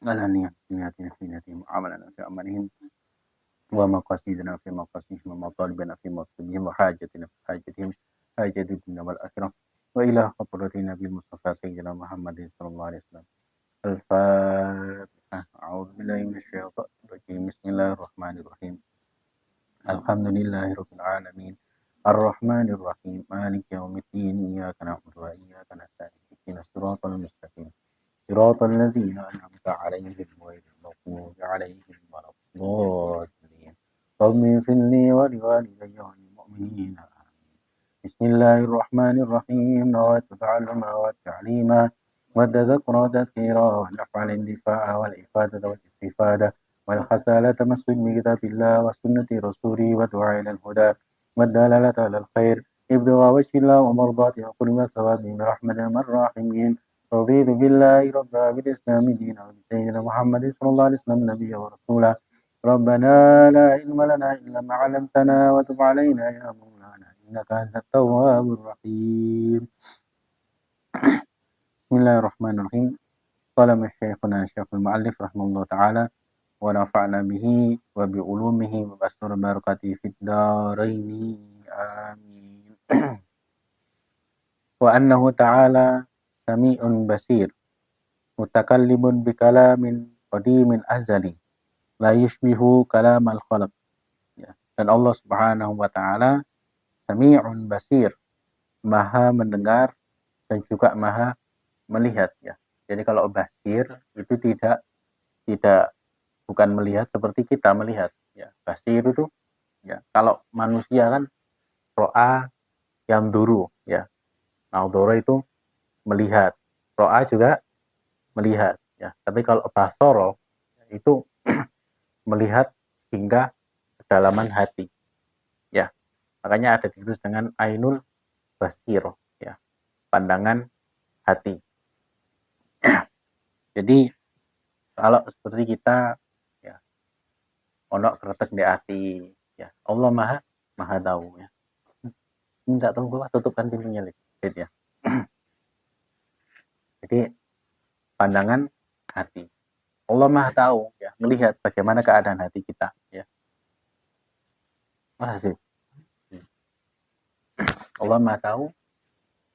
على نياتنا في نياتهم وعملنا في عملهم ومقاصدنا في مقاصدهم ومطالبنا في مطالبهم وحاجتنا في حاجتهم حاجة الدنيا والآخرة وإلى حضرة النبي المصطفى سيدنا محمد صلى الله عليه وسلم. الفاتحة. أعوذ بالله من الشيطان الرجيم. بسم الله الرحمن الرحيم. الحمد لله رب العالمين الرحمن الرحيم مالك يوم الدين إياك نعبد وإياك نستعين اهدنا الصراط المستقيم صراط الذين أنعمت عليهم غير المغضوب عليهم ولا الضالين رب اغفر لي ولوالدي وللمؤمنين آمين. بسم الله الرحمن الرحيم نويت تعلم والتعليم والتذكر والتذكير ونفع الاندفاع والإفادة والاستفادة والخسالة تمسك بكتاب الله وسنة رسوله والدعاء إلى الهدى والدلالة على الخير ابتغاء وجه الله ومرضاته وقرب الثواب برحمة من الراحمين. رضيت بالله ربا بالإسلام دينا وبسيدنا محمد صلى الله عليه وسلم نبيا ورسولا. ربنا لا علم لنا إلا ما علمتنا وتب علينا يا مولانا إنك أنت التواب الرحيم. بسم الله الرحمن الرحيم. قال شيخنا الشيخ المؤلف رحمه الله تعالى ونفعنا به وبعلومه وبأسر بركاته في الدارين آمين. وأنه تعالى سميع بصير متكلم بكلام قديم أزلي لا يشبه كلام الخلق. Ya. Dan Allah Subhanahu wa taala Sami'un Basir, Maha mendengar dan juga Maha melihat ya. Jadi kalau basir itu tidak bukan melihat seperti kita melihat ya. Basir itu ya kalau manusia kan ro'a yang duru ya. Naudoro itu melihat. Ro'a juga melihat ya. Tapi kalau basoro itu melihat hingga kedalaman hati ya. Makanya ada ditulis dengan ainul basiro ya, pandangan hati. Jadi kalau seperti kita ya onok kretek di hati ya, Allah maha tahu ya. Minta tunggu tutupkan pintunya lihat ya. Jadi pandangan hati. Allah maha tahu ya, melihat bagaimana keadaan hati kita ya. Masih. Allah maha tahu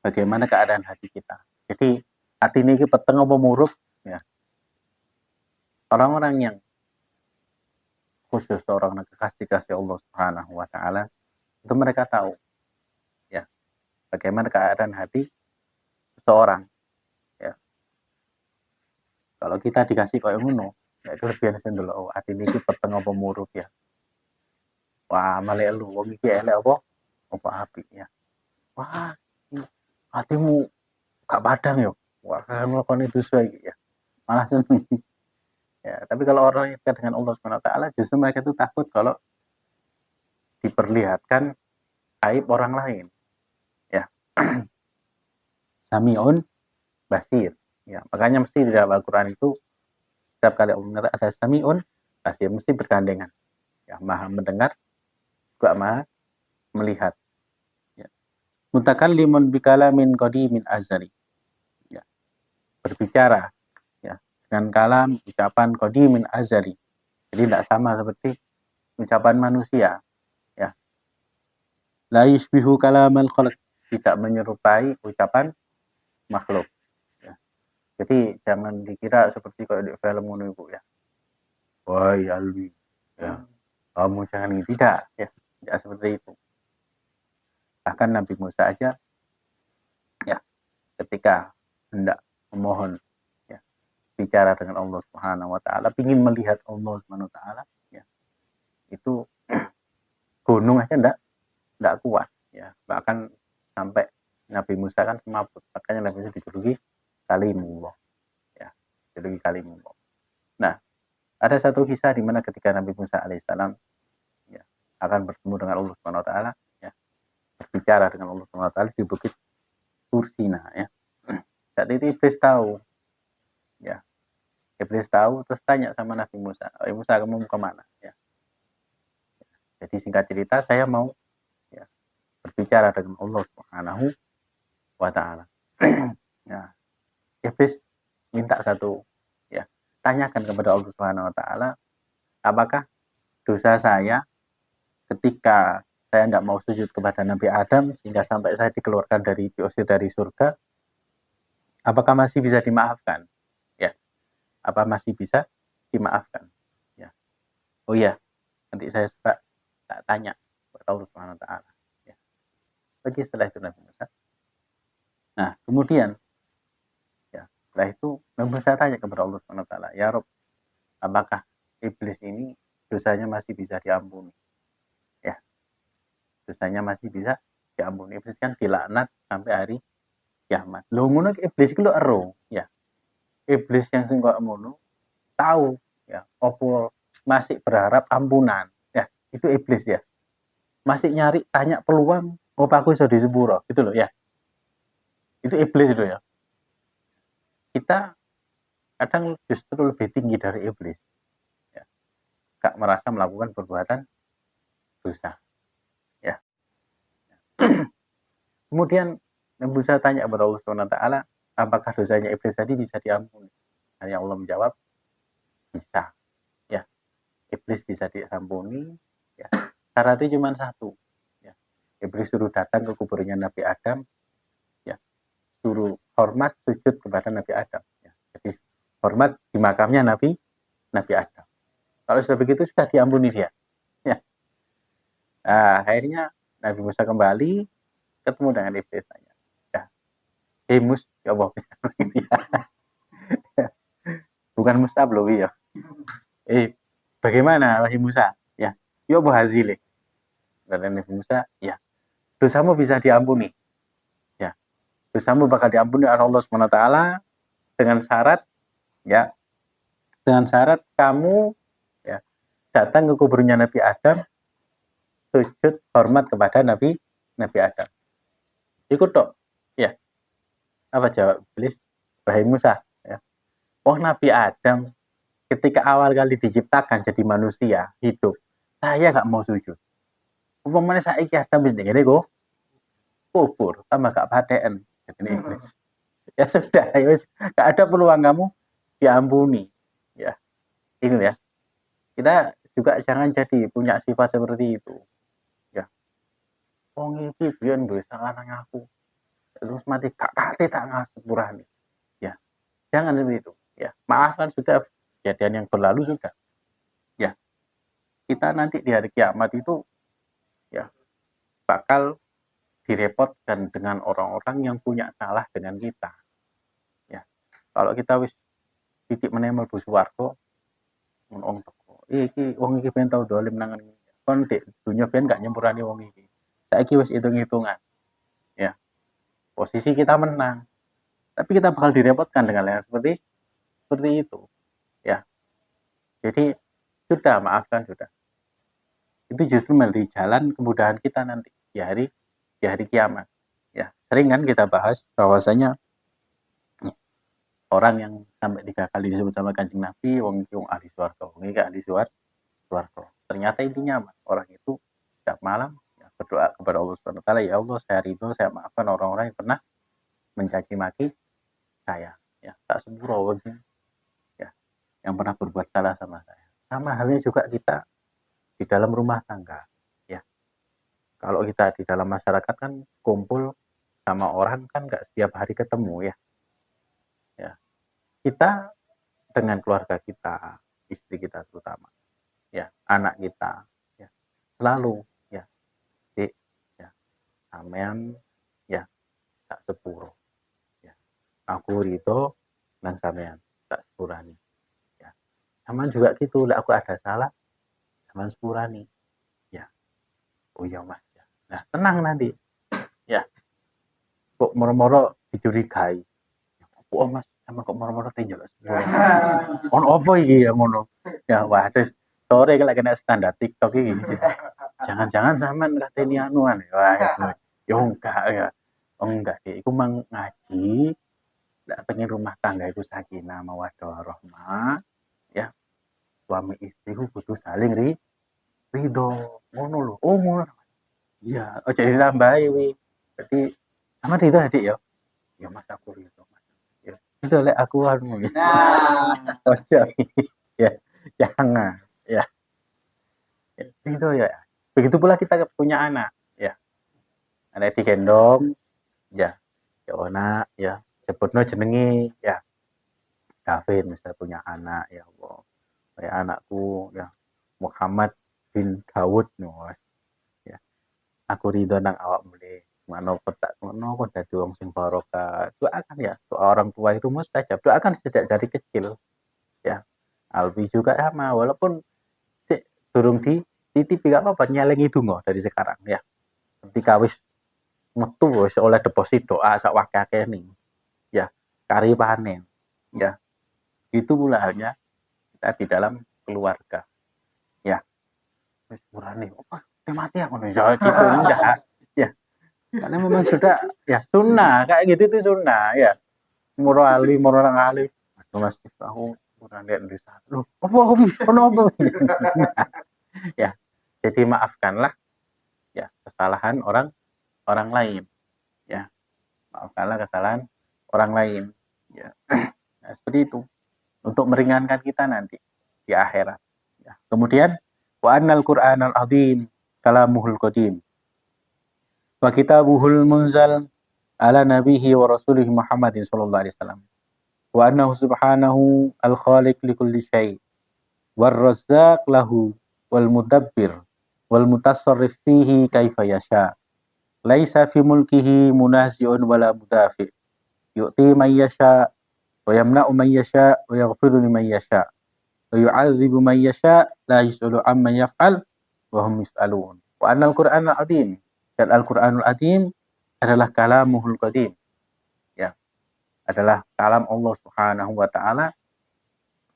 bagaimana keadaan hati kita. Jadi hati ini peteng apa muruk ya. Orang-orang yang khusus orang kekasih Allah Subhanahu wa taala itu mereka tahu ya bagaimana keadaan hati seseorang ya. Kalau kita dikasih koyo ngono ya itu lebih enak dulu oh hati ini peteng apa muruk ya. Wah, malek lu wong iki elek apa apik ya. Wah, hatimu gak padang yo. Wah, kamu lakukan itu sesuai ya. Malah seneng. Ya, tapi kalau orang yang dekat dengan Allah Subhanahu wa taala justru mereka itu takut kalau diperlihatkan aib orang lain. Ya. Sami'un basir. Ya, makanya mesti di dalam Al-Qur'an itu setiap kali Allah ada sami'un basir mesti bergandengan. Ya, maha mendengar juga maha melihat. Ya. Mutakallimun bikalamin qadimin azali. Ya. Berbicara ya dengan kalam ucapan qadimin azali. Jadi tidak sama seperti ucapan manusia. Ya. La yusbihu kalamal khalq, tidak menyerupai ucapan makhluk. Ya. Jadi jangan dikira seperti kalau di film ngono ibu ya. Wahai Alwi, ya kamu jangan ini tidak ya, tidak seperti itu. Bahkan Nabi Musa aja ya ketika hendak memohon ya bicara dengan Allah Subhanahu wa taala, ingin melihat Allah Subhanahu wa taala ya. Itu gunung aja enggak kuat ya. Bahkan sampai Nabi Musa kan semaput. Makanya Nabi Musa dijuluki Kalimullah ya. Dijuluki Kalimullah. Nah, ada satu kisah di mana ketika Nabi Musa alaihissalam ya akan bertemu dengan Allah Subhanahu wa taala ya, berbicara dengan Allah Subhanahu wa taala di Bukit Tursina ya. Saat itu Iblis tahu ya. Iblis tahu terus tanya sama Nabi Musa, Musa kamu mau kemana ya. Jadi singkat cerita saya mau ya berbicara dengan Allah Subhanahu wa taala. Nah, Iblis minta satu ya tanyakan kepada Allah Subhanahu wa taala, apakah dosa saya ketika saya tidak mau sujud kepada Nabi Adam sehingga sampai saya dikeluarkan diusir dari surga, apakah masih bisa dimaafkan? Ya, apa masih bisa dimaafkan? Ya. Oh iya, nanti saya coba tak tanya kepada Allah Subhanahu wa taala. Ya. Bagi setelah itu Nabi Musa. Nah, kemudian ya, setelah itu Nabi Musa tanya kepada Allah Subhanahu wa taala, "Ya Rob, apakah iblis ini dosanya masih bisa diampuni?" Ya, dosanya masih bisa diampuni. Iblis kan dilaknat sampai hari kiamat. Lho ngono iblis iku lho ero, ya. Iblis yang sing kok ngono tahu ya, opo masih berharap ampunan. Ya, itu iblis ya. Masih nyari tanya peluang opo aku iso disepuro gitu loh ya. Itu iblis itu ya. Kita kadang justru lebih tinggi dari iblis. Ya. Gak merasa melakukan perbuatan dosa. Ya. Kemudian Nabi Musa tanya kepada Allah Subhanahu wa taala, apakah dosanya iblis tadi bisa diampuni? Dan Allah menjawab, bisa. Ya, iblis bisa diampuni. Ya. Syaratnya cuma satu. Ya. Iblis suruh datang ke kuburnya Nabi Adam. Ya. Suruh hormat sujud kepada Nabi Adam. Ya. Jadi hormat di makamnya Nabi Adam. Kalau sudah begitu sudah diampuni dia. Ya. Nah, akhirnya Nabi Musa kembali ketemu dengan iblis tanya. Ya. Mus, ya Allah. Bukan Musab loh ya. Bagaimana wahai Musa? Ya. Ya apa hasilnya? Kata Nabi Musa, ya. Dosamu bisa diampuni. Ya. Dosamu bakal diampuni oleh Allah SWT dengan syarat ya. Dengan syarat kamu ya datang ke kuburnya Nabi Adam, sujud hormat kepada Nabi Adam. Ikut dong. Ya. Apa jawab iblis? Wahai Musa, ya. Oh Nabi Adam ketika awal kali diciptakan jadi manusia hidup, saya gak mau sujud. Umpamanya saiki Adam wis ngene kok kubur tambah gak paten jadi iblis. Ya sudah, ya wis gak ada peluang kamu diampuni. Ya. Ini ya. Kita juga jangan jadi punya sifat seperti itu. Ya. Wong iki biyen dosa lanang aku. Terus mati gak kate tak ngasepurani. Ya. Jangan seperti itu. Ya. Maafkan sudah kejadian yang berlalu sudah. Ya. Kita nanti di hari kiamat itu ya bakal direpotkan dengan orang-orang yang punya salah dengan kita. Ya. Kalau kita wis titik meneh mlebu swarga, wong teko. Iki wong iki ben tau dolim nang ngene. Kon dik dunya ben gak nyempurani wong iki. Saiki wis hitung-hitungan. Ya. Posisi kita menang. Tapi kita bakal direpotkan dengan hal seperti itu. Ya. Jadi sudah maafkan sudah. Itu justru menjadi jalan kemudahan kita nanti di hari kiamat. Ya, sering kan kita bahas bahwasanya orang yang sampai 3 kali disebut sama Kanjeng Nabi wong ahli swarga, wong iki ahli swarga. Ternyata intinya orang itu setiap malam ya, berdoa kepada Allah Subhanahu wa taala, ya Allah saya ridho, saya maafkan orang-orang yang pernah mencaci maki saya. Ya, tak sepuro wong ya, yang pernah berbuat salah sama saya. Sama halnya juga kita di dalam rumah tangga. Ya. Kalau kita di dalam masyarakat kan kumpul sama orang kan nggak setiap hari ketemu ya. Ya. Kita dengan keluarga kita, istri kita terutama, ya, anak kita, ya, selalu ya, ya, sampean ya tak sepuro. Ya. Aku ridho nang sampean tak sepurani. Ya. Sampean juga gitu, lah aku ada salah, sampean sepurani. Ya. Oh ya Mas. Ya. Nah, tenang nanti. Ya. Kok moro-moro dicurigai. Oh Mas, sama kok moro-moro tinjau sepuro. On opo iki ya ngono. Ya waduh, sore kalau kena standar TikTok iki. Jangan-jangan sampean kateni anuan. Wah, ya enggak ya. Oh enggak, iku mang ngaji ndak pengen rumah tangga itu sakinah mawaddah warahmah. Ya, suami istri ku kudu saling ridho. Ngono lho. Oh ngono. Iya, ojo ditambahi wi. Berarti sama itu adik ya. Ya Mas aku ridho Mas. Ya. itu lek aku anu. Nah, ojo. Ya, jangan. Ya, itu ya. Begitu pula kita punya anak, ya. Anak digendong, ya. Ya nak, ya. Sebutno jenenge, ya. David misalnya punya anak, ya Allah. Kayak anakku, ya. Muhammad bin Daud, ya. Aku ridho nang awak mulai. Mano petak ngono kok dadi wong sing barokah. Doakan ya, doa orang tua itu mustajab. Doakan sejak dari kecil, ya. Albi juga sama, walaupun durung titipi gak apa-apa nyelengi donga dari sekarang ya. Ketika wis metu wis oleh deposit doa sak wakake ning. Ya, kari panen. Ya, itu pula halnya kita di dalam keluarga. Ya, wis murane. Wah, mati aku nih gitu enggak. Ya, karena memang sudah ya sunnah kayak gitu itu sunnah ya. Morali, orang ali. Aduh Mas, aku kurang lihat di sana. Loh, apa? Ya, jadi maafkanlah ya kesalahan orang lain ya, maafkanlah kesalahan orang lain ya. Nah, seperti itu untuk meringankan kita nanti di akhirat ya. Kemudian wa annal qur'anal azim kalamuhul qadim wa kitabuhul munzal ala nabihi wa rasulihi Muhammadin sallallahu alaihi wasallam wa annahu subhanahu al khaliq li kulli syai war razzaq lahu wal mudabbir wal mutasarrif fihi kaifa yasha laisa fi mulkihi munazi'un wala mudafi yu'ti man yasha wa yamna'u man yasha wa yaghfiru liman yasha wa yu'adzibu man yasha la yus'alu amma yaf'al wa hum yus'alun wa anna al-Qur'anul azim dan Al-Qur'anul azim adalah kalamuhul qadim ya, adalah kalam Allah Subhanahu wa taala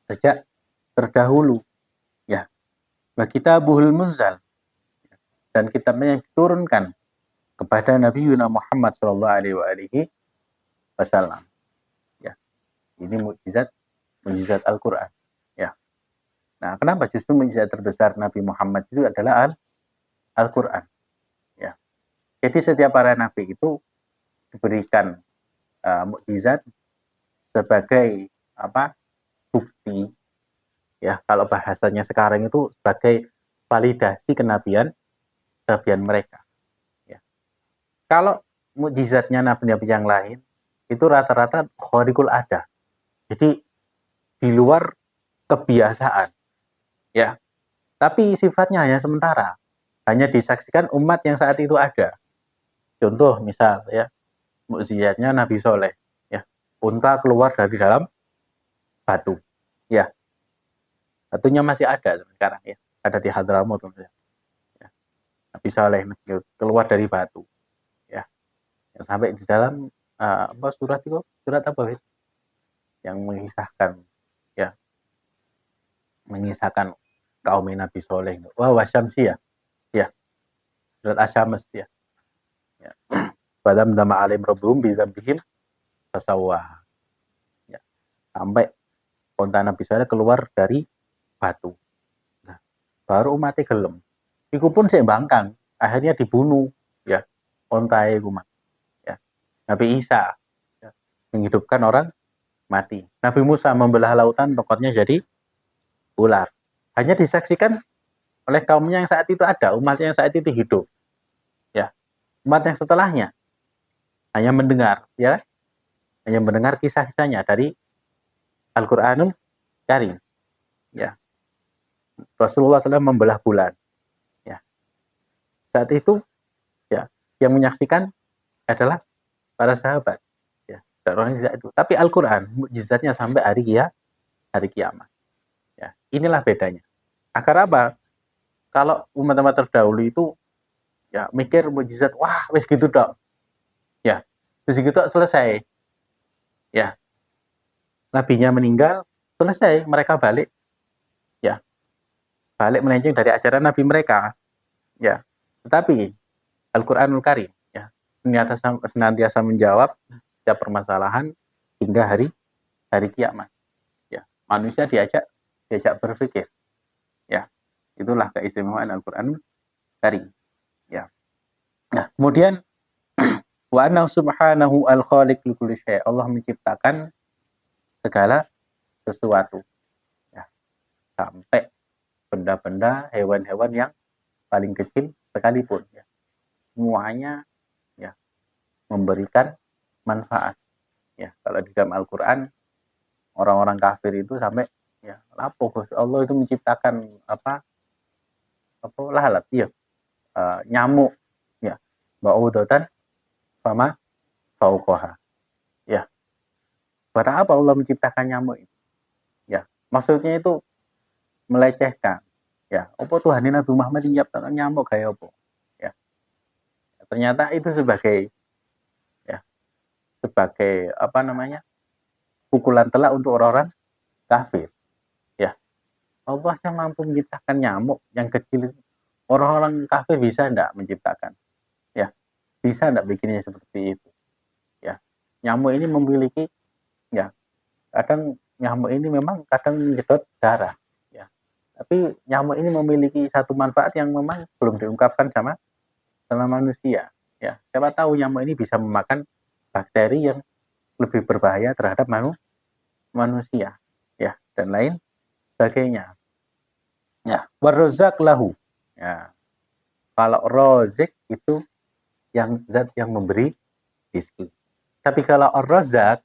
sejak terdahulu ya. Wa kitabuhul munzal dan kitabnya yang diturunkan kepada Nabi Muhammad sallallahu alaihi wasallam ya. Ini mukjizat Al-Qur'an ya. Nah, kenapa justru mukjizat terbesar Nabi Muhammad itu adalah Al-Qur'an ya. Jadi setiap para nabi itu diberikan mukjizat sebagai apa? Bukti ya. Kalau bahasanya sekarang itu sebagai validasi kenabian mereka ya. Kalau mukjizatnya nabi-nabi yang lain itu rata-rata khariqul ada. Jadi di luar kebiasaan ya. Tapi sifatnya hanya sementara. Hanya disaksikan umat yang saat itu ada. Contoh misal ya, mukjizatnya Nabi Soleh ya. Unta keluar dari dalam batu. Ya. Batunya masih ada sekarang ya. Ada di Hadramaut ya. Nabi Soleh keluar dari batu. Ya. Yang sampai di dalam apa surat itu? Surat apa? Yang mengisahkan ya. Mengisahkan kaum Nabi Soleh. Wah, wasyamsi ya. Ya. Surat Asyams ya. Ya. Badam dama alim robum bizambihim fasawah. Ya. Sampai onta Nabi Soleh keluar dari batu. Nah, baru umatnya gelem. Iku pun saya bangkang. Akhirnya dibunuh. Ya. Onta umat. Ya. Nabi Isa ya. Menghidupkan orang mati. Nabi Musa membelah lautan, tokotnya jadi ular. Hanya disaksikan oleh kaumnya yang saat itu ada, umatnya yang saat itu hidup. Ya, umat yang setelahnya hanya mendengar, ya, hanya mendengar kisah-kisahnya dari Al-Qur'anul Karim. Ya, Rasulullah SAW membelah bulan. Ya, saat itu, ya, yang menyaksikan adalah para sahabat. Ya, orang saat itu. Tapi Al-Quran, mukjizatnya sampai hari kiamat. Ya, inilah bedanya. Akar apa? Kalau umat-umat terdahulu itu ya mikir mukjizat, wah wis gitu dok. Ya, wis gitu selesai. Ya, nabinya meninggal, selesai, mereka balik. Ya, balik melenceng dari ajaran nabi mereka. Ya, tetapi Al-Qur'anul Karim ya senantiasa menjawab setiap permasalahan hingga hari kiamat. Ya, manusia diajak berpikir. Ya, itulah keistimewaan Al-Qur'anul Karim. Ya. Nah, kemudian wa annahu subhanahu al-khaliq li kulli syai'. Allah menciptakan segala sesuatu, ya, sampai benda-benda, hewan-hewan yang paling kecil sekalipun, ya, semuanya ya memberikan manfaat. Ya, kalau di dalam Al-Quran orang-orang kafir itu sampai ya lapo Allah itu menciptakan apa lalat, iya, nyamuk, ya, ba'udatan fama fauqaha. Ya, buat apa Allah menciptakan nyamuk itu? Ya, maksudnya itu melecehkan. Ya, apa Tuhan ini Nabi Muhammad menciptakan nyamuk kayak apa? Ya, ternyata itu sebagai ya sebagai apa namanya pukulan telak untuk orang-orang kafir. Ya, Allah yang mampu menciptakan nyamuk yang kecil. Orang-orang kafir bisa enggak menciptakan? Ya, bisa enggak bikinnya seperti itu? Ya, nyamuk ini memiliki ya kadang nyamuk ini memang kadang menyedot darah. Ya, tapi nyamuk ini memiliki satu manfaat yang memang belum diungkapkan sama manusia. Ya, siapa tahu nyamuk ini bisa memakan bakteri yang lebih berbahaya terhadap manusia. Ya, dan lain sebagainya. Ya, warozak lahu. Ya, kalau rozik itu yang zat yang memberi rezeki. Tapi kalau ar-razak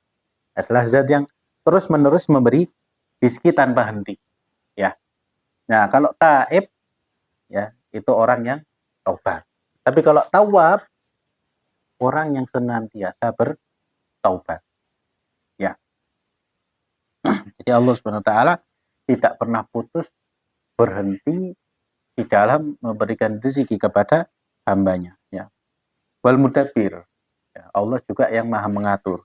adalah zat yang terus-menerus memberi rezeki tanpa henti. Ya. Nah, kalau taib ya, itu orang yang taubat. Tapi kalau tawab orang yang senantiasa bertaubat. Ya. Jadi Allah Subhanahu wa taala tidak pernah putus berhenti di dalam memberikan rezeki kepada hambanya. Ya. Wal mudabbir. Ya, Allah juga yang maha mengatur.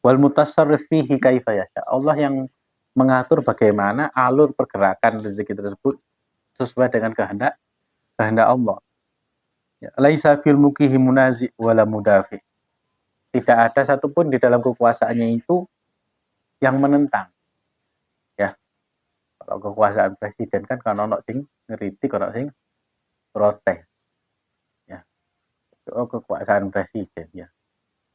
Wal mutasarrif fihi kaifa yasha. Allah yang mengatur bagaimana alur pergerakan rezeki tersebut sesuai dengan kehendak Allah. Ya, laisa fil mukihi munazi wala mudafi. Tidak ada satupun di dalam kekuasaannya itu yang menentang. Ya, kalau kekuasaan presiden kan ono sing ngeritik, ono sing protes. Ya, itu kekuasaan presiden ya.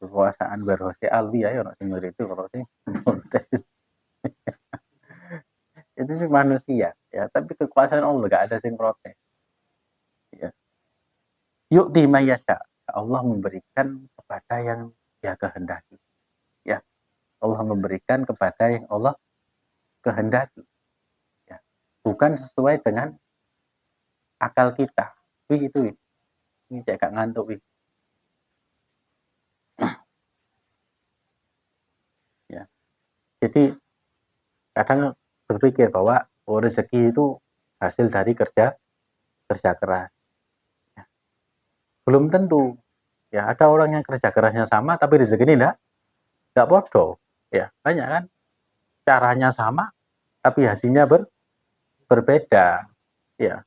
Kekuasaan Barhose Alwi ya ono sing ngeritik, ono sing protes. Itu sih manusia ya, tapi kekuasaan Allah gak ada sing protes. Ya. Yuk dimayasya, Allah memberikan kepada yang dia kehendaki. Ya, Allah memberikan kepada yang Allah kehendaki. Ya. Bukan sesuai dengan akal kita. Wih itu, wih. Ini saya gak ngantuk, wih. Ya. Jadi kadang berpikir bahwa rezeki itu hasil dari kerja keras. Ya. Belum tentu. Ya, ada orang yang kerja kerasnya sama tapi rezeki ini enggak bodoh. Ya, banyak kan caranya sama tapi hasilnya berbeda. Ya,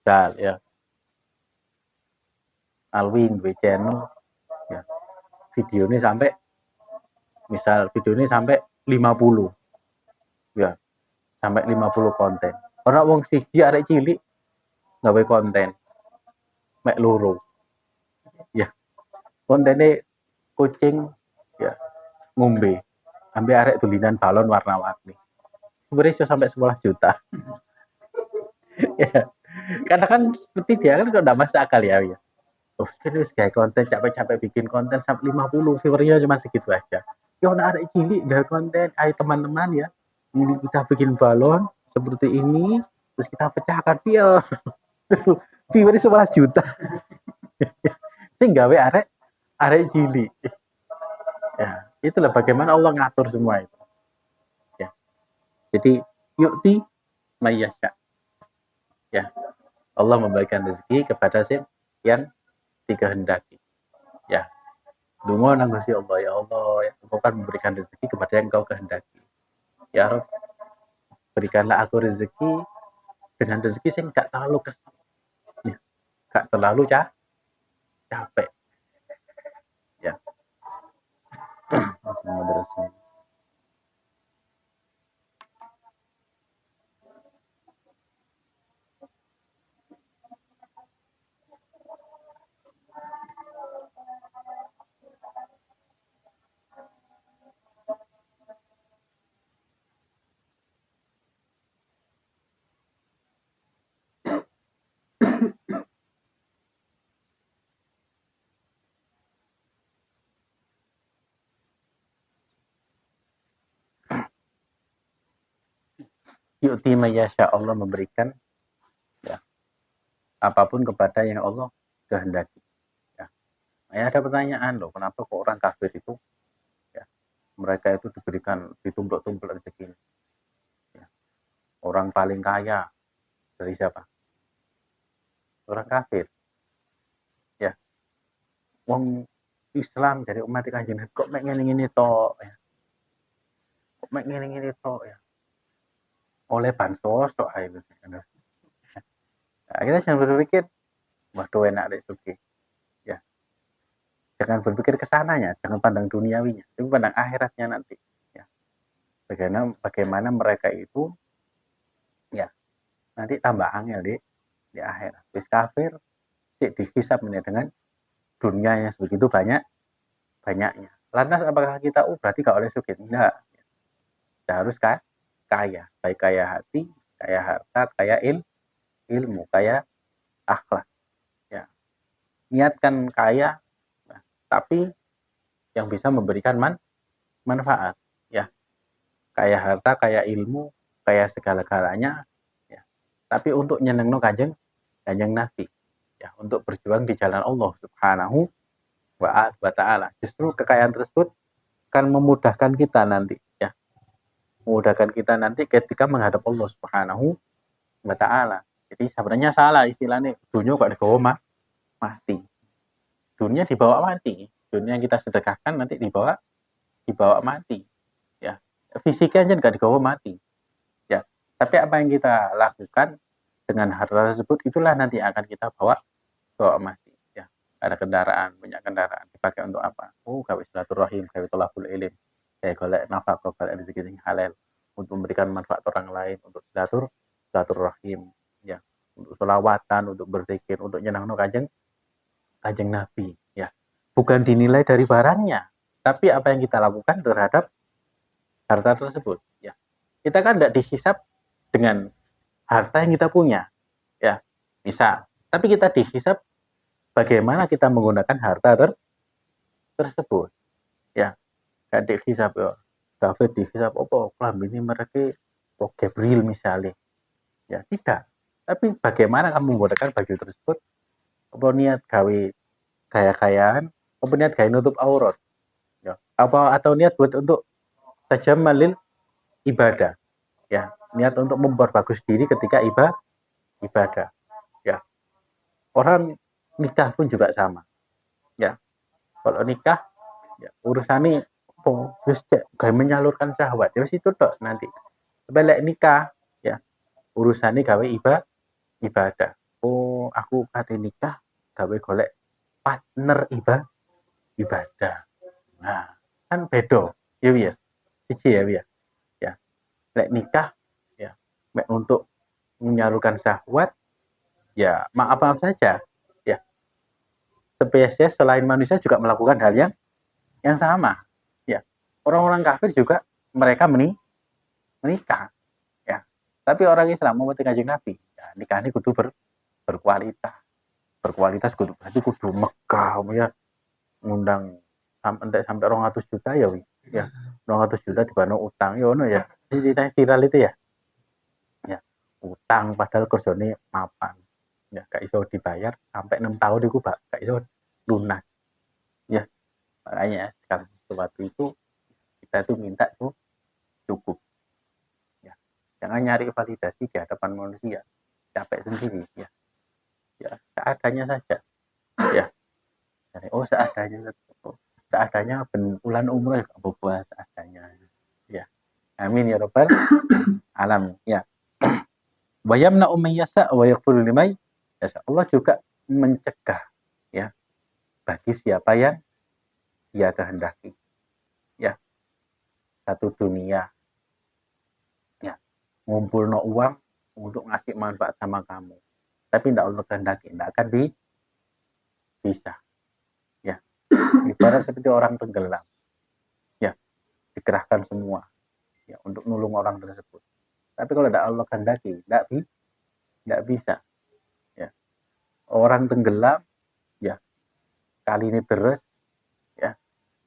misal ya Alwin W channel ya, video ini sampai 50 ya, sampai 50 konten. Orang wong siji arek cilik gawe konten mek loro. Ya, kontennya kucing ya ngombe ambil arek tulinan balon warna-warni. Sebenarnya sampai 11 juta. Ya. Karena kan seperti dia kan kalau enggak masuk akal ya. Oh, terus kayak konten capek-capek bikin konten sampai 50 viewernya cuma segitu aja. Ya udah ada cilik gak konten, ayo teman-teman ya. Ini kita bikin balon seperti ini, terus kita pecahkan biar viewernya 11 juta. Sing gawe arek cilik. Ya, itulah bagaimana Allah ngatur semua itu. Ya. Jadi yukti mayyasya. Ya. Allah memberikan rezeki kepada yang dikehendaki. Ya. Dungo nang Gusti Allah, ya Allah, ya Engkau kan memberikan rezeki kepada yang Engkau kehendaki. Ya Rob, berikanlah aku rezeki dengan rezeki yang gak terlalu kesal, ya, gak terlalu capek. Ya. Yu'ti mayyasha, Allah memberikan ya apapun kepada yang Allah kehendaki. Ya. Nah, ada pertanyaan loh, kenapa kok orang kafir itu ya mereka itu diberikan ditumpuk-tumpuk rezeki? Ya. Orang paling kaya dari siapa? Orang kafir. Ya. Wong Islam jadi umat Kanjeng Nabi kok mek ngene-ngene tok ya. Kok mek ngene-ngene tok ya. Oleh bansos tok ae. Nah, kita jangan berpikir waduh enak deh suki. Ya. Jangan berpikir ke sananya, jangan pandang duniawinya, tapi pandang akhiratnya nanti. Ya. Bagaimana mereka itu ya nanti tambah angel di akhirat. Wis kafir sik dihisab dengan dunia yang sebegitu banyaknya. Lantas apakah kita berarti gak oleh sugih? Enggak. Kita harus kan kaya, baik kaya hati, kaya harta, kaya ilmu, kaya akhlak. Ya. Niatkan kaya, nah, tapi yang bisa memberikan manfaat. Ya. Kaya harta, kaya ilmu, kaya segala-galanya. Ya. Tapi untuk nyenengno kanjeng Nabi. Ya, untuk berjuang di jalan Allah Subhanahu wa ta'ala. Justru kekayaan tersebut akan memudahkan kita nanti. Ya. Memudahkan kita nanti ketika menghadap Allah Subhanahu wa ta'ala. Jadi sebenarnya salah istilahnya dunia kok dibawa mati. Dunia dibawa mati. Dunia yang kita sedekahkan nanti dibawa mati. Ya. Fisiknya aja nggak dibawa mati. Ya. Tapi apa yang kita lakukan dengan harta tersebut itulah nanti akan kita bawa mati. Ya. Ada kendaraan, banyak kendaraan dipakai untuk apa? Gawe silaturahim, gawe tolabul ilim. Kayak golek nafkah, golek rezeki sing halal untuk memberikan manfaat orang lain, untuk silaturahim, ya, untuk sholawatan, untuk berzikir, untuk nyenangno kanjeng Nabi, ya. Bukan dinilai dari barangnya, tapi apa yang kita lakukan terhadap harta tersebut, ya. Kita kan tidak dihisab dengan harta yang kita punya, ya. Bisa, tapi kita dihisab bagaimana kita menggunakan harta tersebut, ya. Gak dihisab ya. David dihisab apa ini mereka Gabriel misalnya, ya tidak. Tapi bagaimana kamu menggunakan baju tersebut? Apa niat gawe kaya-kayaan? Apa niat gawe nutup aurat? Ya. Apa atau niat buat untuk tajamalil ibadah? Ya, niat untuk memperbagus diri ketika ibadah. Ya. Orang nikah pun juga sama. Ya. Kalau nikah ya urusannya kayak menyalurkan syahwat. Ya itu tok nanti. Balik nikah ya urusannya gawe ibadah. Aku kate nikah gawe golek partner ibadah. Nah, kan beda. Ya ya. Siji ya ya. Ya. Lek nikah ya untuk menyalurkan syahwat ya maaf saja ya. Spesies selain manusia juga melakukan hal yang sama. Ya. Orang-orang kafir juga mereka menikah. Ya. Tapi orang Islam mau kanjeng Nabi, ya, nikah ini kudu berkualitas. Berkualitas kudu megah ya. Ngundang sampai 200 juta ya, ya. 200 juta dibanding utang ya ono ya. Cerita viral itu ya. Ya. Utang padahal kerjane mapan. Ya, gak iso dibayar sampai 6 tahun itu gak iso lunas. Ya. Makanya segala sesuatu itu kita tuh minta tuh cukup. Ya. Jangan nyari validasi di hadapan manusia. Capek sendiri ya. Ya, seadanya saja. Ya. Seadanya bulan umroh ya buat seadanya. Ya. Amin ya rabbal alamin. Ya. Wa yamna'u man yasha wa yaghfiru liman yasha. Allah juga mencegah ya bagi siapa yang Dia kehendaki. Ya. Satu dunia ya ngumpulno uang untuk ngasih manfaat sama kamu. Tapi tidak Allah kehendaki, tidak akan bisa. Ya. Ibarat seperti orang tenggelam. Ya, dikerahkan semua ya untuk nulung orang tersebut. Tapi kalau tidak Allah kehendaki, tidak bisa. Ya. orang tenggelam, ya kali ini terus, ya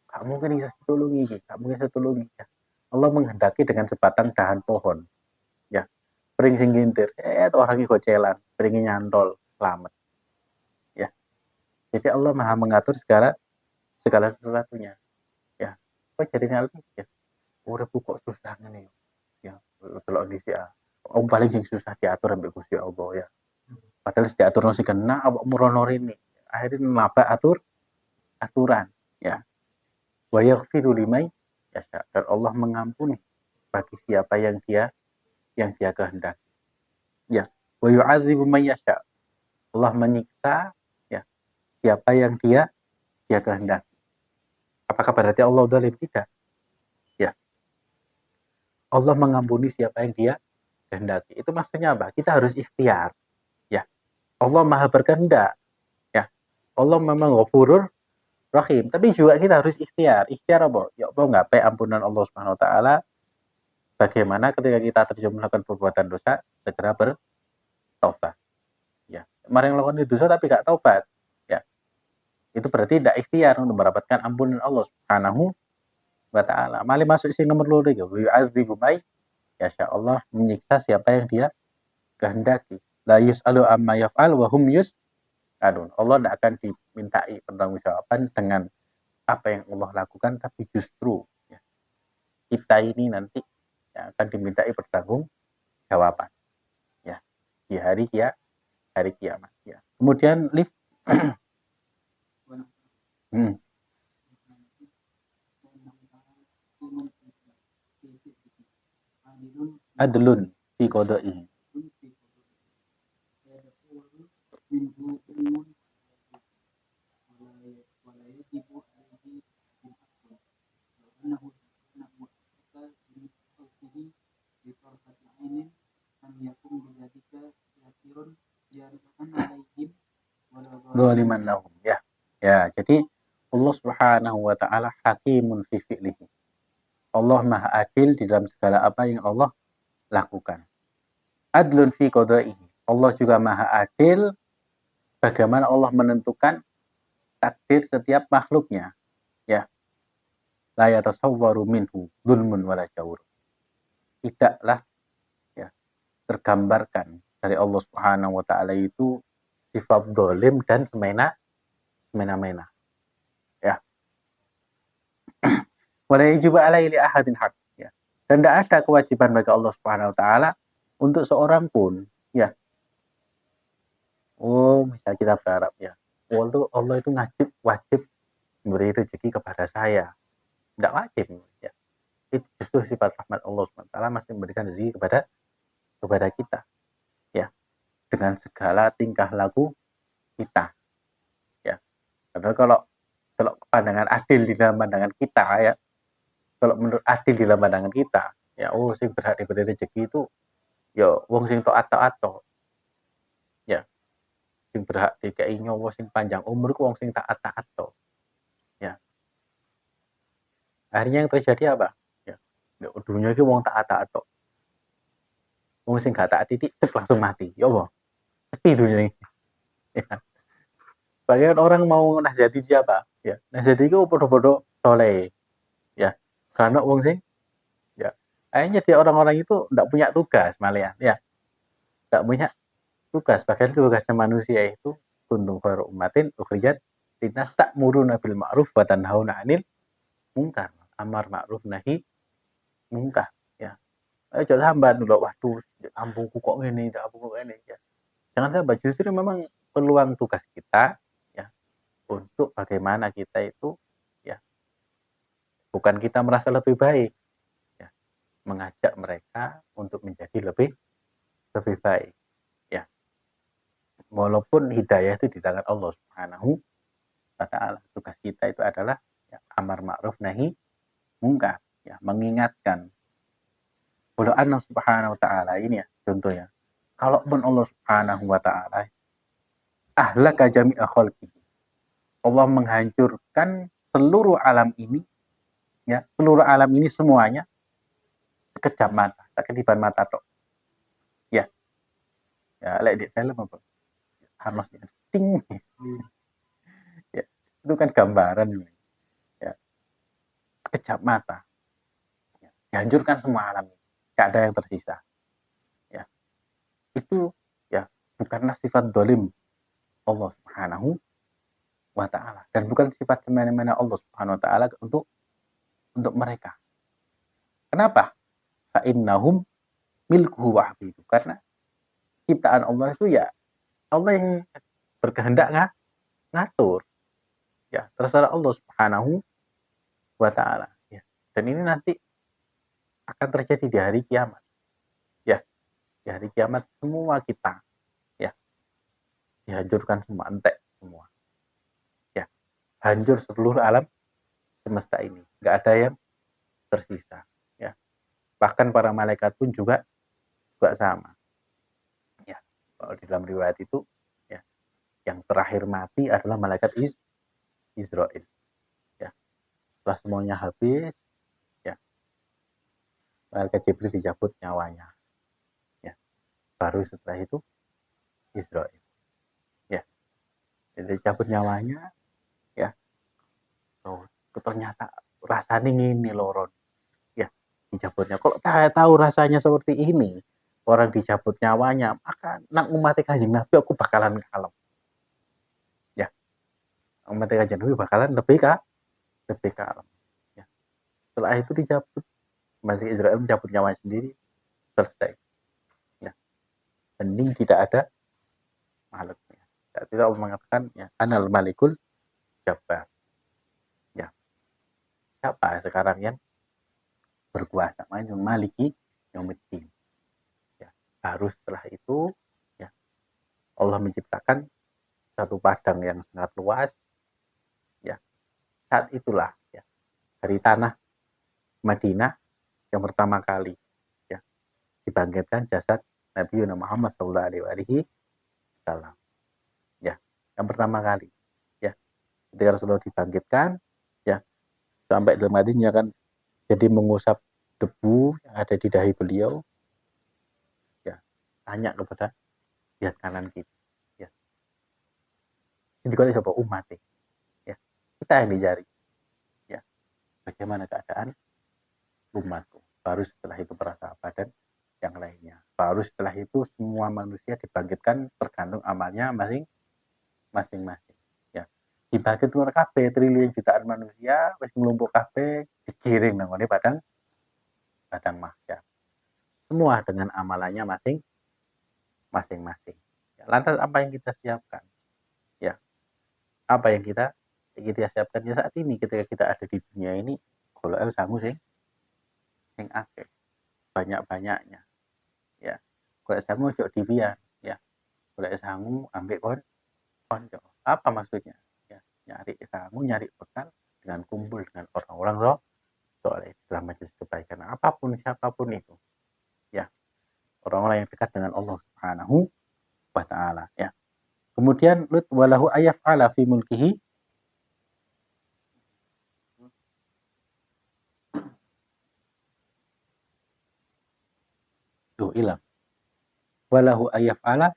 gak mungkin bisa ditulungi, gak mungkin bisa ditulungi. Ya. Allah menghendaki dengan sebatang dahan pohon, ya pring sing gintir, orang iki gocelan, pringi nyantol, selamat. Ya. Jadi Allah Maha mengatur segala sesuatunya. Ya. Kok jadi ngalami ya. Uripku kok susah ngene ya. Delok dhisik ah. Paling sing susah diatur ambek Gusti Allah ya. Padahal diaturno sing kena awakmu rono rene. Akhirnya nabrak aturan ya. Wa yaghfiru liman yasha. Dan Allah mengampuni bagi siapa yang dia kehendaki. Ya. Wa yu'adzibu man yasha. Allah menyiksa ya siapa yang dia kehendaki. Apakah berarti Allah zalim? Tidak. Ya. Allah mengampuni siapa yang dia kehendaki. Itu maksudnya apa? Kita harus ikhtiar. Ya. Allah Maha berkehendak. Ya. Allah memang Ghafurur Rahim, tapi juga kita harus ikhtiar. Ikhtiar apa? Ya Allah ngapai ampunan Allah Subhanahu wa taala. Bagaimana ketika kita terjun melakukan perbuatan dosa, segera bertobat. Ya. Kemarin melakukan dosa tapi gak taubat. Ya. Itu berarti tidak ikhtiar untuk mendapatkan ampunan Allah Subhanahu wa taala. Mali masuk sing nomor 2 ya. Yu'adzibu may yasha. Allah menyiksa siapa yang dia kehendaki. La yus'alu amma yaf'al wa hum yus'alun. Allah tidak akan dimintai pertanggungjawaban dengan apa yang Allah lakukan, tapi justru ya, kita ini nanti yang akan dimintai pertanggungjawaban ya di hari kiamat ya. Kemudian lift adlun fi qada'ihi. Zaliman lahum ya. Ya, jadi Allah Subhanahu wa taala hakimun fi fi'lihi. Allah Maha adil di dalam segala apa yang Allah lakukan. Adlun fi qada'ihi. Allah juga Maha adil bagaimana Allah menentukan takdir setiap makhluknya. Ya. La yatasawwaru minhu dzulmun wala jawr. Tidaklah ya tergambarkan dari Allah Subhanahu wa taala itu sifat zalim dan semena-mena. Ya. Wala yajibu alaihi li ahadin haq. Ya. Dan tidak ada kewajiban bagi Allah Subhanahu wa taala untuk seorang pun ya. Oh, misal kita berharap ya. Allah itu wajib memberi rezeki kepada saya. Tidak wajib ya. Itu justru sifat rahmat Allah SWT masih memberikan rezeki kepada kita ya, dengan segala tingkah laku kita ya. Karena kalau pandangan adil di dalam pandangan kita ya, kalau menurut adil di dalam pandangan kita ya, sing berhak diberi rezeki itu ya wong sing taat ya, sing berhak dikei nyawa sing panjang umur ku wong sing taat to ya. Akhirnya yang terjadi apa ya, dunia iki wong taat to, wong sing gak taat titik langsung mati ya Allah, sepi dunia ini ya. Bagian orang mau nasihati siapa ya, nasihati itu podo-podo soleh ya, karena wong sing ya akhirnya dia orang-orang itu tidak punya tugas malahan ya, tidak punya tugas. Bahkan tugasnya manusia itu kuntum khairu ummatin ukhrijat linnas ta'muruna bil ma'ruf wa tanhauna 'anil munkar. Amar ma'ruf nahi munkar ya. Ayo jangan sambat dulu, waduh kampungku kok ngene, kampungku kok ngene ya. Jangan sambat, justru memang peluang tugas kita ya untuk bagaimana kita itu ya, bukan kita merasa lebih baik ya, mengajak mereka untuk menjadi lebih baik ya. Walaupun hidayah itu di tangan Allah Subhanahu wa taala. Tugas kita itu adalah ya, amar ma'ruf nahi munkar ya, mengingatkan. Kalau Allah Subhanahu wa taala ini ya contohnya, kalaupun Allah Subhanahu wa taala ahlaka jami'a khalqihi, Allah menghancurkan seluruh alam ini ya, seluruh alam ini semuanya sekejap mata, sekedipan mata tok. Ya. Ya, lek di film apa? Harus ting. Ya, itu kan gambaran ya, sekejap mata. Ya, dihancurkan semua alam. Gak ada yang tersisa. Ya, itu ya bukanlah sifat dolim Allah Subhanahu wa Ta'ala, dan bukan sifat semena-mena Allah Subhanahu wa Ta'ala untuk mereka. Kenapa? Fa innahum milkuhu wa abidu. Karena ciptaan Allah itu ya Allah yang berkehendak ngatur. Ya, terserah Allah Subhanahu wa Ta'ala. Ya. Dan ini nanti akan terjadi di hari kiamat. Ya, di hari kiamat semua kita ya dihancurkan semua, entek semua. Ya, hancur seluruh alam semesta ini. Enggak ada yang tersisa. Ya. Bahkan para malaikat pun juga sama. Ya. Kalau di dalam riwayat itu ya, yang terakhir mati adalah malaikat Israel. Ya. Setelah semuanya habis, ya, malaikat Jibril dicabut nyawanya. Ya. Baru setelah itu Israel. Ya. Jadi dicabut nyawanya, ya. Oh, ternyata rasanya ini loron. Ya, dicabutnya. Kalau tahu rasanya seperti ini, orang dicabut nyawanya, maka nak umat Kanjeng Nabi aku bakalan kalem. Ya, umat Kanjeng Nabi bakalan lebih kalem. Ya. Setelah itu dicabut, masih Israel mencabut nyawanya sendiri, selesai. Ya. Hening tidak ada makhluknya. Saat itu Allah mengatakan, ya, Anal Malikul Jabbar. Ya. Siapa sekarang yang berkuasa? Yang Maliki Yaumiddin. Ya. Baru setelah itu, ya, Allah menciptakan satu padang yang sangat luas. Ya. Saat itulah ya, dari tanah Madinah yang pertama kali ya dibangkitkan jasad Nabi Muhammad SAW. Ya, yang pertama kali ya, ketika Rasulullah dibangkitkan ya, sampai dalam hatinya kan jadi mengusap debu yang ada di dahi beliau. Ya, tanya kepada lihat kanan kiri. Ya, jadi kalau siapa umat ya, kita yang dicari. Ya, bagaimana keadaan umatku. Baru setelah itu para sahabat dan yang lainnya. Baru setelah itu semua manusia dibangkitkan tergantung amalnya masing-masing. Ya. Dibangkit keluar kabeh triliun jutaan manusia wis nglumpuk kabeh digiring nang ngene padang mahsyar. Semua dengan amalannya masing-masing. Ya, lantas apa yang kita siapkan? Ya. Apa yang kita siapkan ya saat ini ketika kita ada di dunia ini, golek sangu sing akeh, banyak-banyaknya. Ya, golek sangu ojo dibian, ya. Golek sangu ambek konco. Apa maksudnya? Ya, nyari sangu, nyari bekal dengan kumpul dengan orang-orang soleh dalam majelis kebaikan apapun siapapun itu. Ya, orang-orang yang dekat dengan Allah Subhanahu wa Ta'ala. Ya. Kemudian lut walahu ayaf'ala fi mulkihi tuh ilang. Walahu ayaf'ala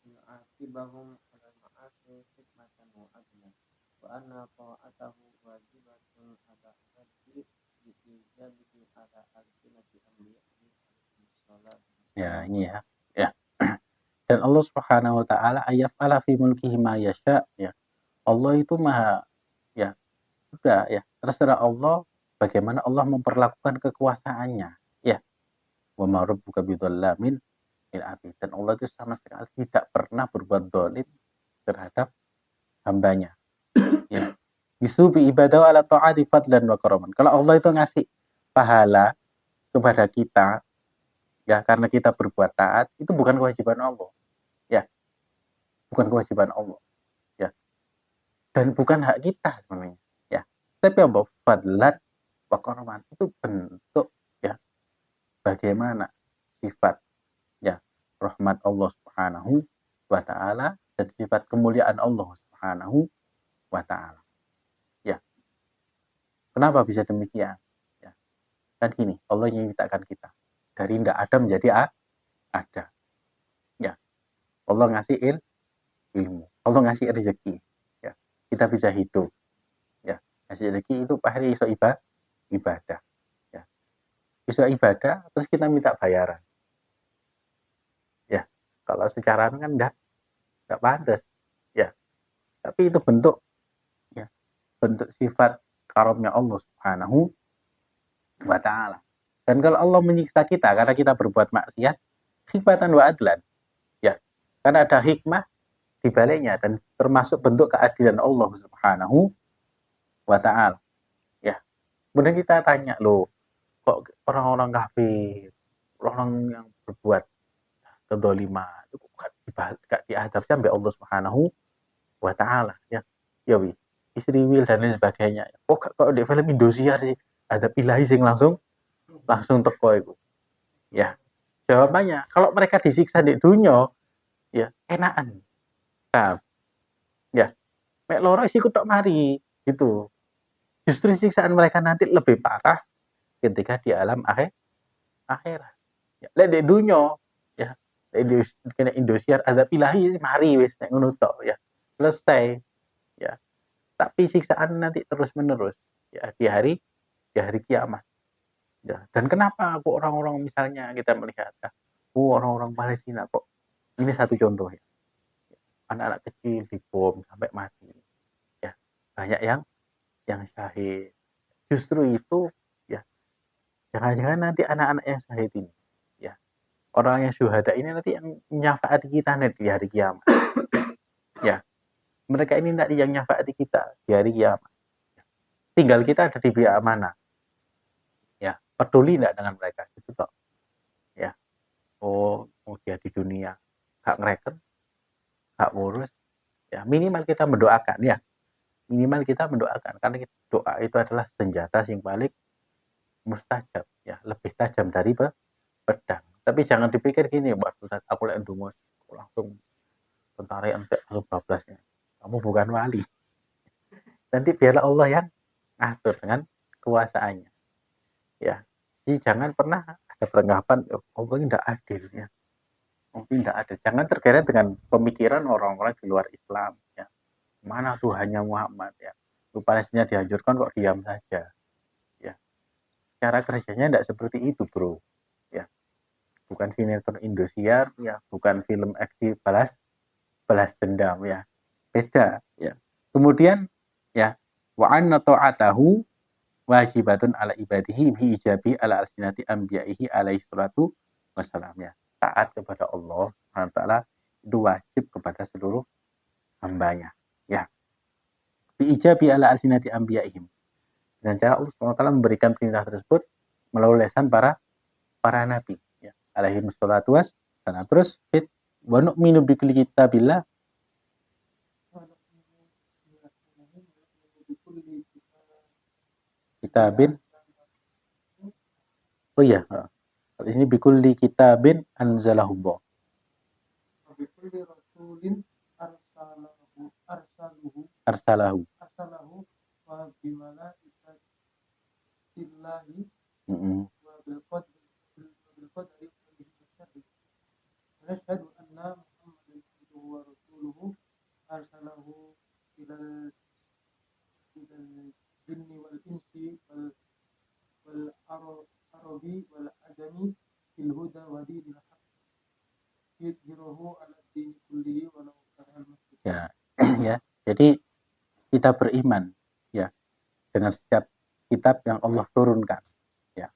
yu'aqibahum 'ala ma'asi hikmatan wa adla wa anna ta'atahu wajibatun 'ala abdi bi'ijabihi 'ala alsinati anbiya'ihi alaihi salatu. ya ini ya. Ya. Dan Allah Subhanahu wa Ta'ala ayaf'ala fi mulkihi ma yasha, ya. Allah itu maha ya sudah ya terserah Allah bagaimana Allah memperlakukan kekuasaannya, ya. Wa ma rabbuka bidzallamin lil abid. Dan Allah itu sama sekali tidak pernah berbuat zalim terhadap hambanya. Ya. Bisubi ibadah ala ta'ati fadlan wa karaman. Kalau Allah itu ngasih pahala kepada kita ya karena kita berbuat taat, itu bukan kewajiban Allah. Ya, bukan kewajiban Allah. Ya. Dan bukan hak kita sebenarnya. Ya. Tapi apa? Fadlan wa karaman itu bentuk ya bagaimana sifat ya rahmat Allah Subhanahu wa Ta'ala dan sifat kemuliaan Allah Subhanahu wa ta'ala. Ya. Kenapa bisa demikian? Ya. Kan gini, Allah yang menciptakan kita dari tidak ada menjadi ada. Ya. Allah ngasih ilmu. Allah ngasih rezeki. Ya. Kita bisa hidup. Ya. Ngasih rezeki itu pasti iso ibadah. Ya. Iso ibadah terus kita minta bayaran. Ya. Kalau secara kan enggak pantas. Ya. Tapi itu bentuk ya, bentuk sifat karamnya Allah Subhanahu wa ta'ala. Dan kalau Allah menyiksa kita karena kita berbuat maksiat, hikmatan wa adlan. Ya. Karena ada hikmah di baliknya dan termasuk bentuk keadilan Allah Subhanahu wa ta'ala. Ya. Kemudian kita tanya, loh, kok orang-orang kafir, orang yang berbuat kedoliman, itu kok diadab sampai Allah Subhanahu wa ta'ala. Ya. Ya, wi. Istri Will dan lain sebagainya. Kok di film Indosiar sih ada ilahi sing langsung teko iku. Ya. Jawabannya, kalau mereka disiksa di dunia, ya enakan. Nah, ya, mek loro isi kutok mari gitu. Justru siksaan mereka nanti lebih parah ketika di alam akhirat. Ya, lek di dunia, ya, di kena Indosiar ada ilahi mari wis nek ngono tok ya. Selesai. Ya. Tapi siksaan nanti terus-menerus ya di hari kiamat. Ya. Dan kenapa kok orang-orang misalnya kita melihat orang-orang Palestina kok ini satu contoh ya. Anak-anak kecil dibom sampai mati. Ya. Banyak yang syahid. Justru itu ya jangan-jangan nanti anak-anak yang syahid ini ya orang yang syuhada ini nanti yang nyafaati kita nanti di hari kiamat. Ya. Mereka ini nanti yang nyafaati kita di hari kiamat. Tinggal kita ada di pihak mana. Ya, peduli enggak dengan mereka gitu toh. Ya. Oh dia di dunia gak ngereken, gak ngurus. Ya, minimal kita mendoakan ya. Minimal kita mendoakan karena doa itu adalah senjata yang paling mustajab ya, lebih tajam dari pedang. Tapi jangan dipikir gini, waduh aku lek ndonga langsung tentara entek langsung bablasnya. Kamu bukan wali. Nanti biarlah Allah yang ngatur dengan kuasaannya. Ya. Jadi jangan pernah ada peranggapan Allah ini tidak adil ya. Mungkin tidak adil. Jangan tergeret dengan pemikiran orang-orang di luar Islam ya. Mana Tuhannya Muhammad ya. Lu Palestina dihancurkan kok diam saja. Ya. Cara kerjanya tidak seperti itu, Bro. Ya. Bukan sinetron Indosiar ya, bukan film aksi balas dendam ya. Beda ya. Kemudian ya wa anna ta'atahu wajibatun ala ibadihi bi ijabi ala alsinati anbiya'ihi alaihi salatu wassalam ya. Taat kepada Allah Subhanahu wa taala itu wajib kepada seluruh hambanya ya. Bi ijabi ala alsinati anbiya'ihim. Dengan cara Allah Subhanahu wa taala memberikan perintah tersebut melalui lisan para nabi ya. Alaihi salatu wassalam. Terus fit wa nu'minu bi kulli kitabillah kitabin. Oh iya, di sini bikulli kitabin anzalahullah. Bikulli rasulin Arsalahu. wa bimalaikatillahi wa bil qadri nashhadu anna Muhammadan abduhu wa rasuluhu arsalahu ilal jinni wal insi wal arabi wal ajami bil huda wa dinil haq yudhhiruhu ala dini kullihi walau karihal musyrikun. Ya, ya. Jadi kita beriman ya dengan setiap kitab yang Allah turunkan ya.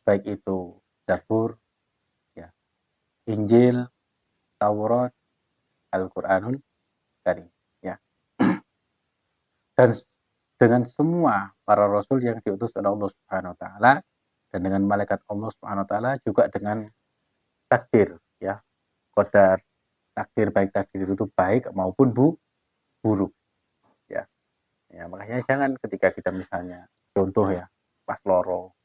Baik itu Zabur ya, Injil, Taurat, Al-Qur'anul Karim ya. Dan dengan semua para rasul yang diutus oleh Allah Subhanahu wa taala dan dengan malaikat Allah Subhanahu wa taala juga dengan takdir ya. Qadar takdir baik takdir itu baik maupun buruk ya. Ya makanya jangan ketika kita misalnya contoh ya pas loro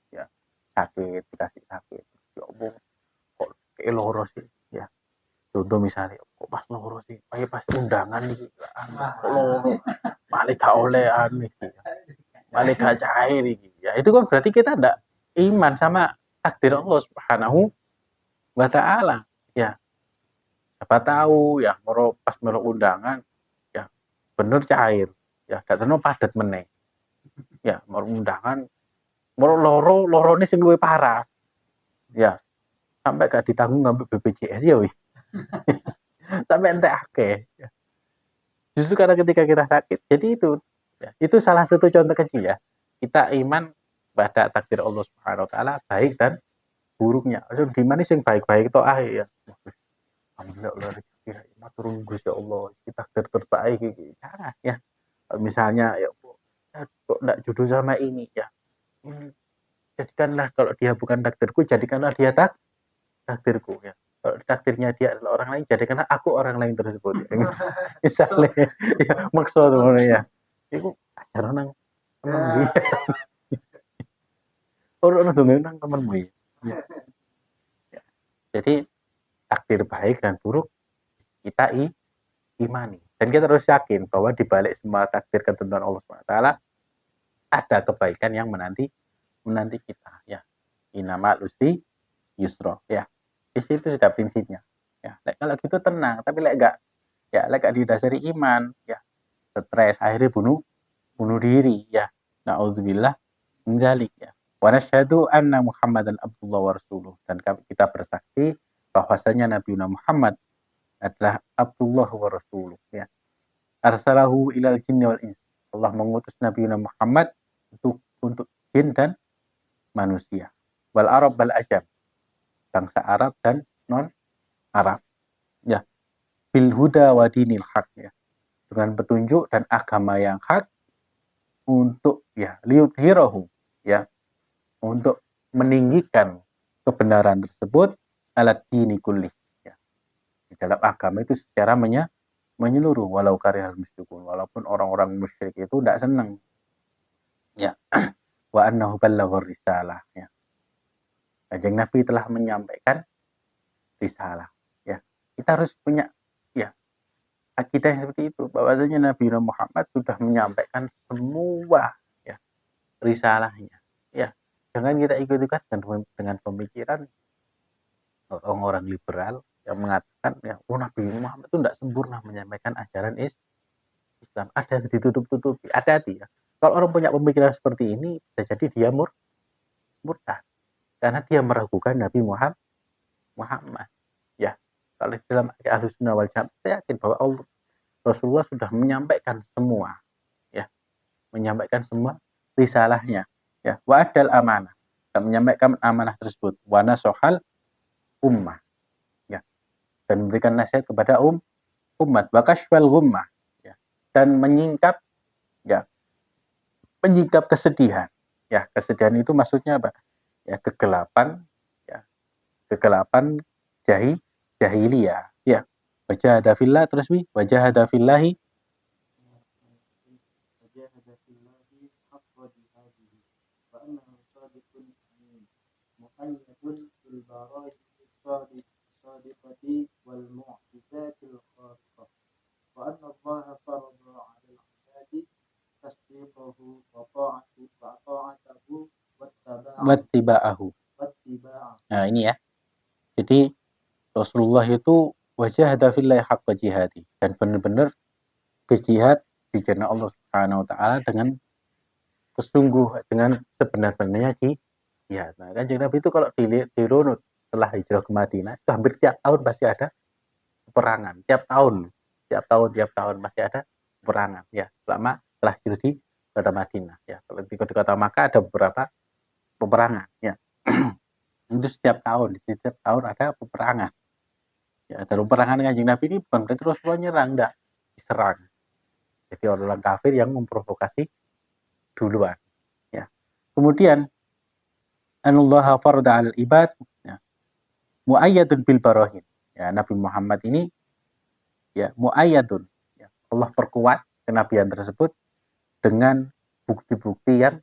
ya sakit dikasih sakit ya Allah kok kayak loro sih ya contoh misalnya kok pas loro sih ayo pas undangan nih kok loro malah gak oleh anu iki. Malah gak cair iki. Ya itu kan berarti kita ndak iman sama takdir Allah Subhanahu wa taala. Ya, siapa tahu ya pas undangan ya bener cair. Ya gak teno padet meneh. Ya, undangan lorone sing luwih parah. Ya, sampai gak ditanggung ngambil BPJS ya wih. Sampai entek akeh. Ya. Justru karena ketika kita sakit. Jadi itu salah satu contoh kecil ya. Kita iman pada takdir Allah Subhanahu wa taala baik dan buruknya. Gimana sih yang baik-baik itu ya. Alhamdulillah Allah rezeki matur Gusti Allah. Kita takdir terbaik iki. Jangan ya. Misalnya ya kok enggak jodoh sama ini ya. Jadikanlah kalau dia bukan takdirku, jadikanlah dia takdirku ya. Kalau takdirnya dia adalah orang lain, jadikanlah aku orang lain tersebut. Ya. Misalnya, ya maksud ya. Iku ajaran nang temenmu ya. Orang dongeng nang temenmu ya. Ya. Jadi takdir baik dan buruk kita imani. Dan kita harus yakin bahwa di balik semua takdir ketentuan Allah SWT ada kebaikan yang menanti kita ya. Inama lusri yusro ya. Di situ sudah prinsipnya. Ya, kalau gitu tenang, tapi lek gak didasari iman, ya stres, akhirnya bunuh diri, ya. Nauzubillah min dzalik ya. Wa nasyhadu anna Muhammadan abdullah wa rasuluh, dan kita bersaksi bahwasanya Nabi Muhammad adalah Abdullah wa rasuluh ya. Arsalahu ilal jinni wal ins. Allah mengutus Nabi Muhammad untuk jin dan manusia. Wal Arab wal Ajam, bangsa Arab dan non Arab ya, bil huda wa dinil haq ya, dengan petunjuk dan agama yang hak, untuk ya liyudhirahu ya, untuk meninggikan kebenaran tersebut alat dini kulli ya, di dalam agama itu secara menyeluruh, walau karihal musyrikun, walaupun orang-orang musyrik itu tidak senang ya. Wa annahu ballaghar risalah ya, Kanjeng Nabi telah menyampaikan risalah ya. Kita harus punya ya akidah yang seperti itu, bahwasanya Nabi Muhammad sudah menyampaikan semua ya risalahnya ya. Jangan kita ikut-ikut dengan pemikiran orang-orang liberal yang mengatakan ya Nabi Muhammad itu tidak sempurna menyampaikan ajaran Islam, ada yang ditutup-tutupi. Hati-hati ya, kalau orang punya pemikiran seperti ini bisa jadi dia murtad karena dia meragukan Nabi Muhammad ya. Kalau dalam Ahlussunnah wal Jamaah saya yakin bahwa Rasulullah sudah menyampaikan semua ya, menyampaikan semua risalahnya ya, wa adal amanah, dan menyampaikan amanah tersebut, wa nasohal ummah ya, dan memberikan nasihat kepada umat, wa kashfal ghummah ya, dan menyingkap kesedihan ya. Kesedihan itu maksudnya apa ya? Kegelapan ya, kegelapan jahiliyah ya. Wajahada fillah, terus wajahada fillahi wattiba'ahu. Nah ini ya, jadi Rasulullah itu wajahada fillahi haqqa jihadi, dan benar-benar berjihad di jalan Allah Subhanahu wa taala dengan sebenar-benarnya jihad. Nah, Kanjeng Nabi itu kalau dirunut setelah hijrah ke Madinah, itu hampir tiap tahun pasti ada peperangan. Tiap tahun masih ada peperangan ya, selama setelah hijrah di kota Madinah ya. Kalau di kota Makkah ada beberapa peperangan ya. Itu setiap tahun ada peperangan. Ya, dan peperangan Kanjeng Nabi ini bukan berarti Rasulullah nyerang, enggak, diserang. Jadi orang kafir yang memprovokasi duluan ya. Kemudian anallaha farada 'alal ibad ya, muayyadun bil barahin ya. Nabi Muhammad ini ya muayyadun ya, Allah perkuat kenabian tersebut dengan bukti-bukti yang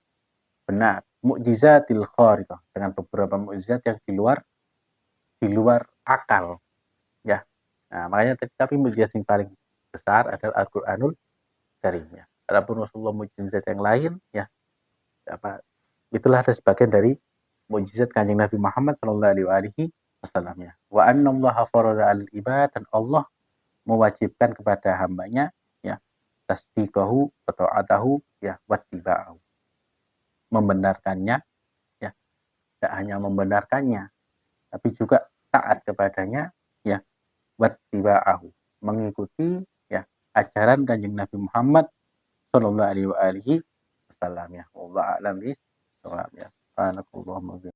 benar, mukjizatil khariqah, dengan beberapa mukjizat yang di luar akal ya. Nah, makanya tapi mukjizat yang paling besar adalah Al-Qur'anul Karim ya. Adapun Rasulullah mukjizat yang lain ya itulah ada sebagian dari mukjizat Kanjeng Nabi Muhammad sallallahu alaihi wasallam ya. Wa annallaha farada 'alal ibad, dan Allah mewajibkan kepada hambanya ya tasdiqahu wa ta'atahu ya wattiba'ahu. Membenarkannya ya, tidak hanya membenarkannya tapi juga taat kepadanya ya wattiba'ahu, mengikuti ya ajaran Kanjeng Nabi Muhammad sallallahu alaihi wasallam ya. Wallahu a'lam bishawab ya. Subhanakallahumma